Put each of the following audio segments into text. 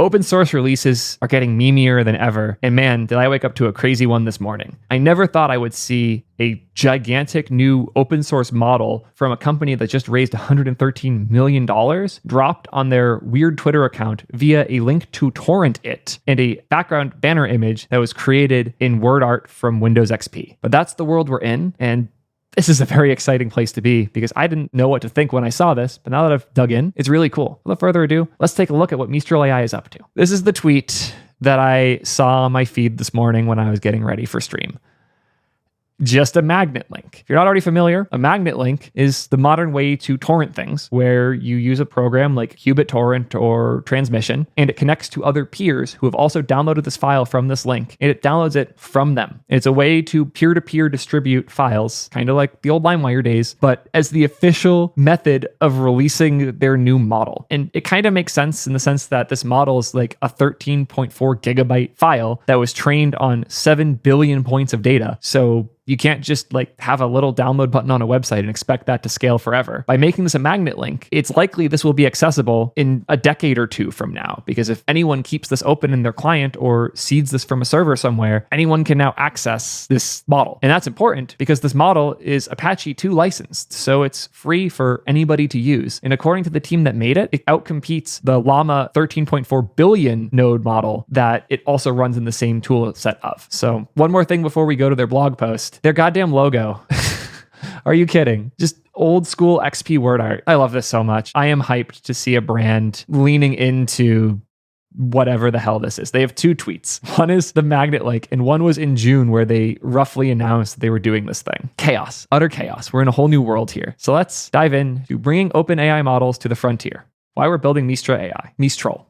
Open source releases are getting memeier than ever, and man, did I wake up to a crazy one this morning. I never thought I would see a gigantic new open source model from a company that just raised $113 million dropped on their weird Twitter account via a link to torrent it and a background banner image that was created in word art from Windows XP. But that's the world we're in, and this is a very exciting place to be because I didn't know what to think when I saw this, but now that I've dug in, it's really cool. Without further ado, let's take a look at what Mistral AI is up to. This is the tweet that I saw on my feed this morning when I was getting ready for stream. Just a magnet link. If you're not already familiar, a magnet link is the modern way to torrent things, where you use a program like Qubit Torrent or Transmission, and it connects to other peers who have also downloaded this file from this link, and it downloads it from them. It's a way to peer-to-peer distribute files, kind of like the old LimeWire days, but as the official method of releasing their new model. And it kind of makes sense in the sense that this model is like a 13.4 gigabyte file that was trained on 7 billion points of data. So you can't just like have a little download button on a website and expect that to scale forever. By making this a magnet link, it's likely this will be accessible in a decade or two from now, because if anyone keeps this open in their client or seeds this from a server somewhere, anyone can now access this model. And that's important because this model is Apache 2 licensed, so it's free for anybody to use. And according to the team that made it, it outcompetes the Llama 13.4 billion node model that it also runs in the same tool set of. So one more thing before we go to their blog post. Their goddamn logo. Are you kidding? Just old school XP word art. I love this so much. I am hyped to see a brand leaning into whatever the hell this is. They have two tweets. One is the magnet link, and one was in June where they roughly announced that they were doing this thing. Chaos. Utter chaos. We're in a whole new world here. So let's dive in to bringing open AI models to the frontier. Why we're building Mistral.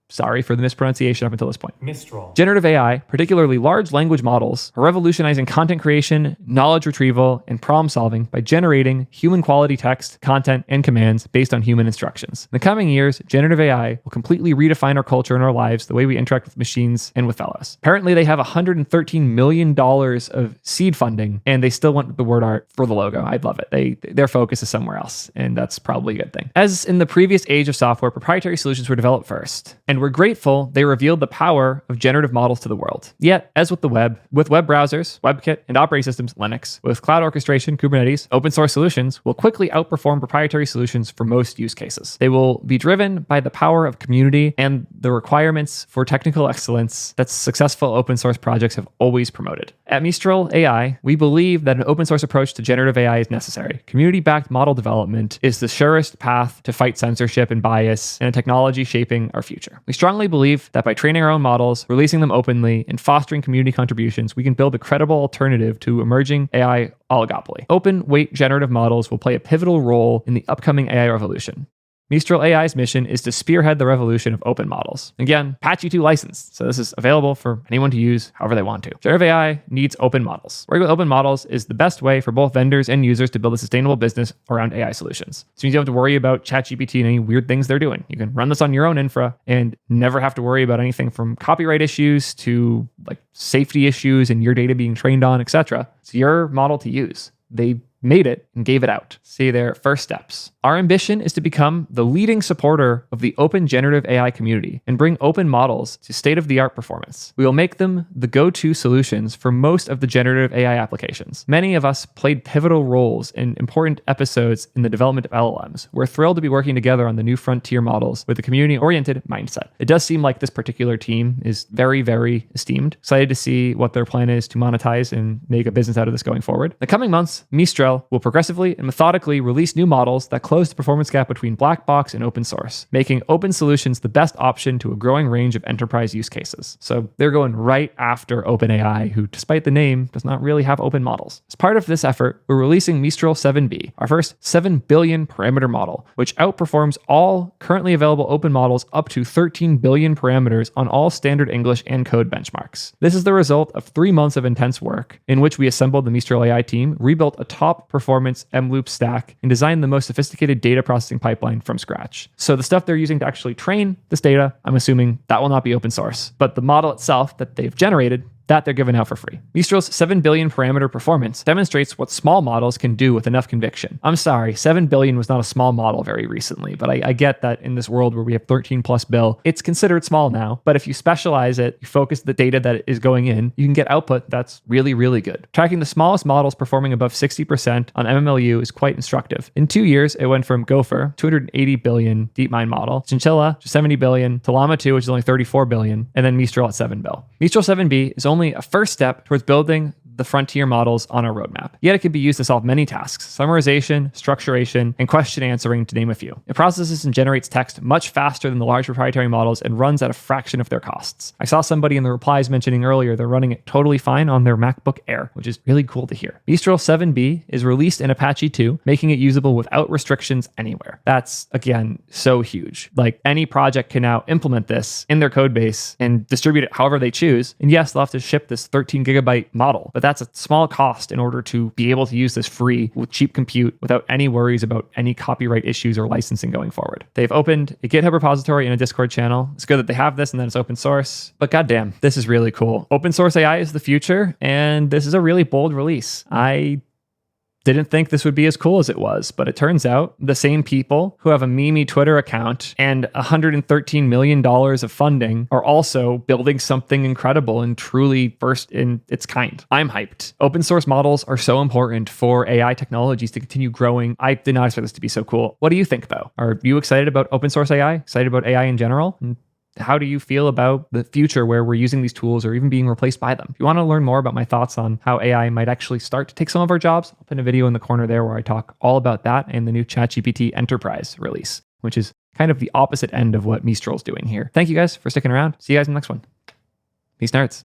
Sorry for the mispronunciation up until this point. Mistral. Generative AI, particularly large language models, are revolutionizing content creation, knowledge retrieval, and problem solving by generating human quality text, content, and commands based on human instructions. In the coming years, generative AI will completely redefine our culture and our lives, the way we interact with machines and with fellows. Apparently, they have $113 million of seed funding, and they still want the word art for the logo. I'd love it. Their focus is somewhere else, and that's probably a good thing. As in the previous age of software, proprietary solutions were developed first, and we're grateful they revealed the power of generative models to the world. Yet, as with the web, with web browsers, WebKit, and operating systems, Linux, with cloud orchestration, Kubernetes, open source solutions will quickly outperform proprietary solutions for most use cases. They will be driven by the power of community and the requirements for technical excellence that successful open source projects have always promoted. At Mistral AI, we believe that an open source approach to generative AI is necessary. Community-backed model development is the surest path to fight censorship and bias and a technology shaping our future. We strongly believe that by training our own models, releasing them openly, and fostering community contributions, we can build a credible alternative to emerging AI oligopoly. Open weight generative models will play a pivotal role in the upcoming AI revolution. Mistral AI's mission is to spearhead the revolution of open models. Again, Apache 2 licensed, so this is available for anyone to use however they want to. Generative AI needs open models. Working with open models is the best way for both vendors and users to build a sustainable business around AI solutions. So you don't have to worry about ChatGPT and any weird things they're doing. You can run this on your own infra and never have to worry about anything from copyright issues to like safety issues and your data being trained on, etc. It's your model to use. They made it and gave it out. See their first steps. Our ambition is to become the leading supporter of the open generative AI community and bring open models to state-of-the-art performance. We will make them the go-to solutions for most of the generative AI applications. Many of us played pivotal roles in important episodes in the development of LLMs. We're thrilled to be working together on the new frontier models with a community-oriented mindset. It does seem like this particular team is very, very esteemed. Excited to see what their plan is to monetize and make a business out of this going forward. In the coming months, Mistral will progressively and methodically release new models that close the performance gap between black box and open source, making open solutions the best option to a growing range of enterprise use cases. So they're going right after OpenAI, who, despite the name, does not really have open models. As part of this effort, we're releasing Mistral 7B, our first 7 billion parameter model, which outperforms all currently available open models up to 13 billion parameters on all standard English and code benchmarks. This is the result of 3 months of intense work in which we assembled the Mistral AI team, rebuilt a top performance M-loop stack, and designed the most sophisticated data processing pipeline from scratch. So the stuff they're using to actually train this data, I'm assuming that will not be open source, but the model itself that they've generated that they're giving out for free. Mistral's 7 billion parameter performance demonstrates what small models can do with enough conviction. I'm sorry, 7 billion was not a small model very recently, but I get that in this world where we have 13 plus bill, it's considered small now. But if you specialize it, you focus the data that is going in, you can get output that's really, really good. Tracking the smallest models performing above 60% on MMLU is quite instructive. In 2 years, it went from Gopher, 280 billion DeepMind model, Chinchilla, 70 billion, to Llama 2, which is only 34 billion, and then Mistral at 7 bill. Mistral 7B is only a first step towards building the frontier models on our roadmap. Yet it can be used to solve many tasks: summarization, structuration, and question answering, to name a few. It processes and generates text much faster than the large proprietary models and runs at a fraction of their costs. I saw somebody in the replies mentioning earlier they're running it totally fine on their MacBook Air, which is really cool to hear. Mistral 7B is released in Apache 2, making it usable without restrictions anywhere. That's, again, so huge. Like, any project can now implement this in their code base and distribute it however they choose. And yes, they'll have to ship this 13 gigabyte model, but that's a small cost in order to be able to use this free with cheap compute without any worries about any copyright issues or licensing going forward. They've opened a GitHub repository and a Discord channel. It's good that they have this and that it's open source, but goddamn, this is really cool. Open source AI is the future, and this is a really bold release. I didn't think this would be as cool as it was, but it turns out the same people who have a Mimi Twitter account and $113 million of funding are also building something incredible and truly first in its kind. I'm hyped. Open source models are so important for AI technologies to continue growing. I did not expect this to be so cool. What do you think, though? Are you excited about open source AI? Excited about AI in general? And how do you feel about the future where we're using these tools or even being replaced by them? If you want to learn more about my thoughts on how AI might actually start to take some of our jobs, I'll put a video in the corner there where I talk all about that and the new ChatGPT Enterprise release, which is kind of the opposite end of what Mistral's doing here. Thank you guys for sticking around. See you guys in the next one. Peace, nerds.